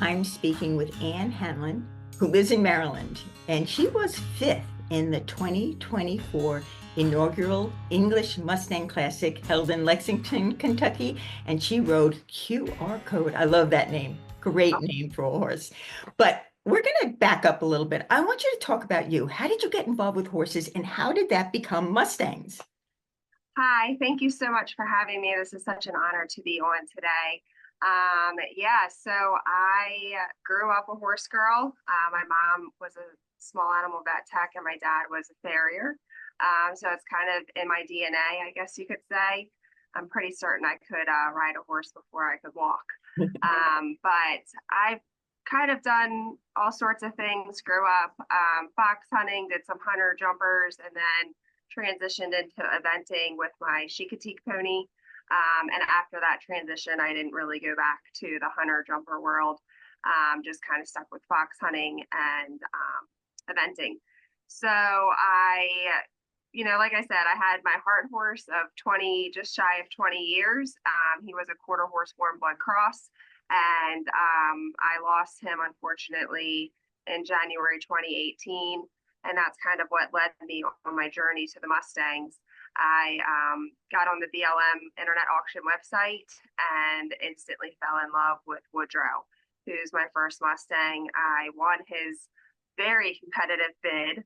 I'm speaking with Ann Hanlin, who lives in Maryland, and she was fifth in the 2024 inaugural English Mustang Classic held in Lexington, Kentucky, and she rode QR Code. I love that name. Great name for a horse. But we're going to back up a little bit. I want you to talk about you. How did you get involved with horses, and how did that become Mustangs? Hi, thank you so much for having me. This is such an honor to be on today. Yeah, so I grew up a horse girl. My mom was a small animal vet tech and my dad was a farrier. So it's kind of in my DNA, I guess you could say. I'm pretty certain I could ride a horse before I could walk. But I've kind of done all sorts of things, grew up fox hunting, did some hunter jumpers, and then transitioned into eventing with my Chicatique pony. And after that transition, I didn't really go back to the hunter jumper world, just kind of stuck with fox hunting and eventing. So like I said, I had my heart horse of 20, just shy of 20 years. He was a quarter horse warm blood cross. And I lost him, unfortunately, in January 2018. And that's kind of what led me on my journey to the Mustangs. I got on the BLM internet auction website and instantly fell in love with Woodrow, who's my first Mustang. I won his very competitive bid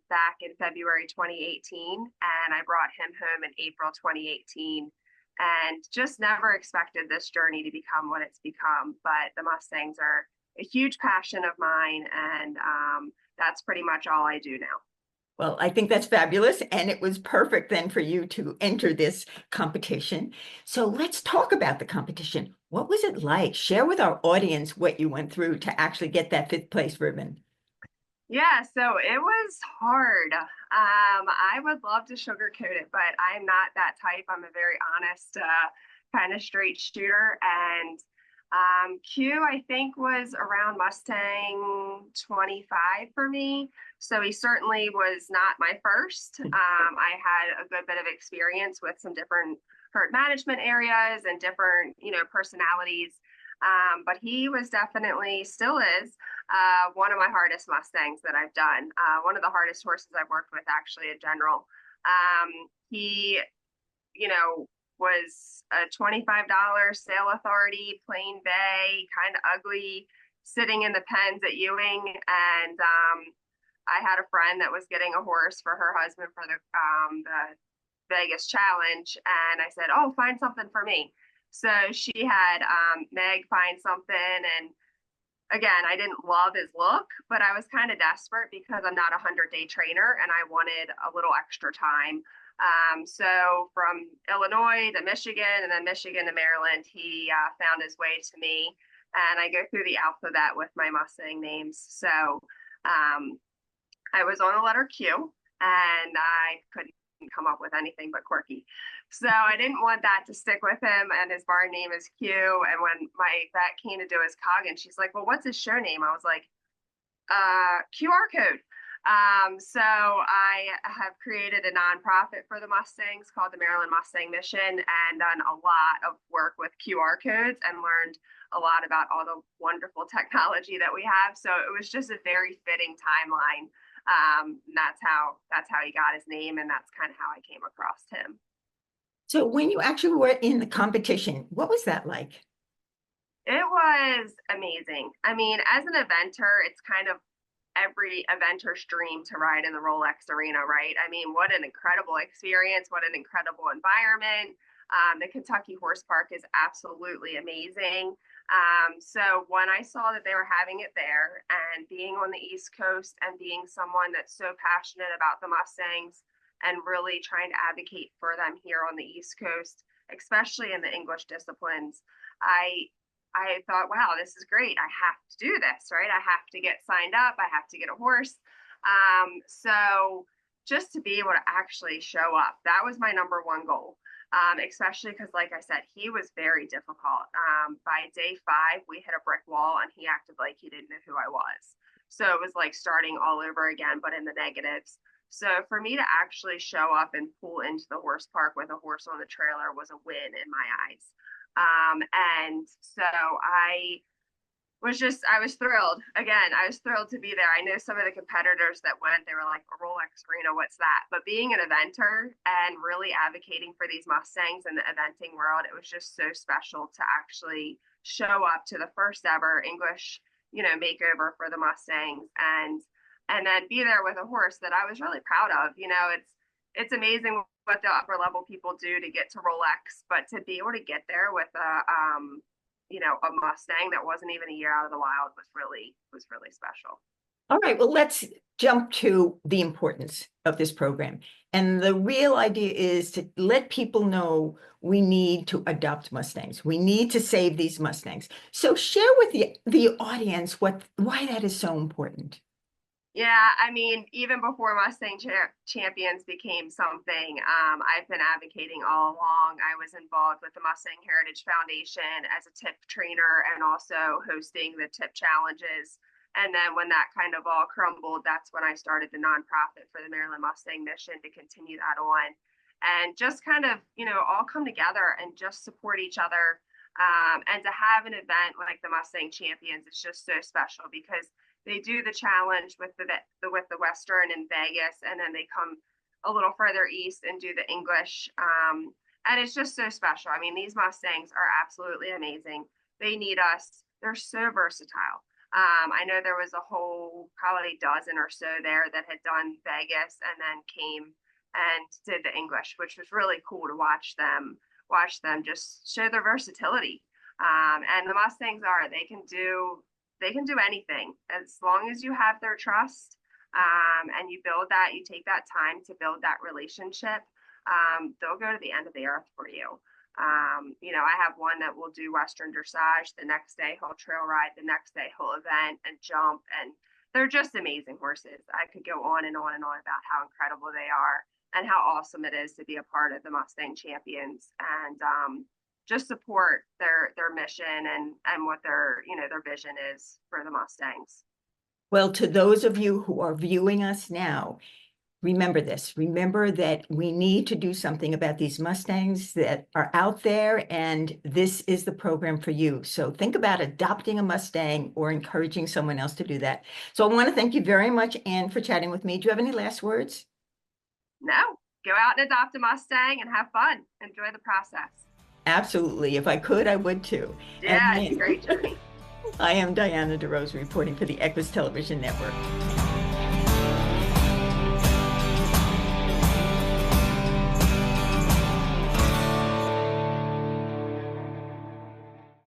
back in February 2018, and I brought him home in April 2018 and just never expected this journey to become what it's become. But the Mustangs are a huge passion of mine, and that's pretty much all I do now. Well, I think that's fabulous. And it was perfect then for you to enter this competition. So let's talk about the competition. What was it like? Share with our audience what you went through to actually get that fifth place ribbon. Yeah, so it was hard. I would love to sugarcoat it, but I'm not that type. I'm a very honest, kind of straight shooter. And Q, I think, was around Mustang 25 for me. So he certainly was not my first. I had a good bit of experience with some different herd management areas and different, personalities. But he was definitely, still is, one of my hardest Mustangs that I've done. One of the hardest horses I've worked with, actually, in general. He, was a $25 sale authority, plain bay, kind of ugly, sitting in the pens at Ewing. And I had a friend that was getting a horse for her husband for the Vegas challenge. And I said, oh, find something for me. So she had Meg find something. And again, I didn't love his look, but I was kind of desperate because I'm not a 100-day trainer and I wanted a little extra time. So from Illinois to Michigan and then Michigan to Maryland, he found his way to me. And I go through the alphabet with my Mustang names. So I was on the letter Q and I couldn't come up with anything but quirky. So I didn't want that to stick with him. And his barn name is Q. And when my vet came to do his Coggin, she's like, well, what's his show name? I was like, QR code. So I have created a nonprofit for the Mustangs called the Maryland Mustang Mission and done a lot of work with QR codes and learned a lot about all the wonderful technology that we have. So it was just a very fitting timeline. That's how he got his name, and that's kind of how I came across him. So when you actually were in the competition, what was that like? It was amazing. I mean, as an eventer, it's kind of every eventer's dream to ride in the Rolex Arena, right? I mean, what an incredible experience, what an incredible environment. The Kentucky Horse Park is absolutely amazing. So when I saw that they were having it there and being on the East Coast and being someone that's so passionate about the Mustangs and really trying to advocate for them here on the East Coast, especially in the English disciplines, I thought, wow, this is great. I have to do this, right? I have to get signed up. I have to get a horse. So just to be able to actually show up, that was my number one goal. Especially because, like I said, he was very difficult. By day 5, we hit a brick wall and he acted like he didn't know who I was. So it was like starting all over again, but in the negatives. So for me to actually show up and pull into the horse park with a horse on the trailer was a win in my eyes. And so I I was thrilled. Again, I was thrilled to be there. I know some of the competitors that went, they were like, a Rolex Arena, what's that? But being an eventer and really advocating for these Mustangs in the eventing world, it was just so special to actually show up to the first ever English, makeover for the Mustangs and then be there with a horse that I was really proud of. It's amazing what the upper level people do to get to Rolex, but to be able to get there with a Mustang that wasn't even a year out of the wild was really special. All right, well, let's jump to the importance of this program. And the real idea is to let people know we need to adopt Mustangs. We need to save these Mustangs. So share with the audience why that is so important. Yeah, I mean, even before Mustang Champions became something, I've been advocating all along. I was involved with the Mustang Heritage Foundation as a tip trainer and also hosting the tip challenges. And then when that kind of all crumbled, that's when I started the nonprofit for the Maryland Mustang Mission to continue that on and just kind of, all come together and just support each other. And to have an event like the Mustang Champions is just so special because they do the challenge with the Western in Vegas, and then they come a little further east and do the English. And it's just so special. I mean, these Mustangs are absolutely amazing. They need us. They're so versatile. I know there was a whole probably dozen or so there that had done Vegas and then came and did the English, which was really cool to watch them just show their versatility. And the Mustangs they can do anything as long as you have their trust, and you take that time to build that relationship. They'll go to the end of the earth for you. I have one that will do Western dressage. The next day he'll trail ride. The next day he'll event and jump. And they're just amazing horses. I could go on and on and on about how incredible they are and how awesome it is to be a part of the Mustang Champions and just support their mission and what their vision is for the Mustangs. Well, to those of you who are viewing us now, remember this. Remember that we need to do something about these Mustangs that are out there, and this is the program for you. So think about adopting a Mustang or encouraging someone else to do that. So I want to thank you very much, Anne, for chatting with me. Do you have any last words? No, go out and adopt a Mustang and have fun. Enjoy the process. Absolutely. If I could, I would too. Yeah, it's a great journey. I am Diana DeRosa reporting for the EQUUS Television Network.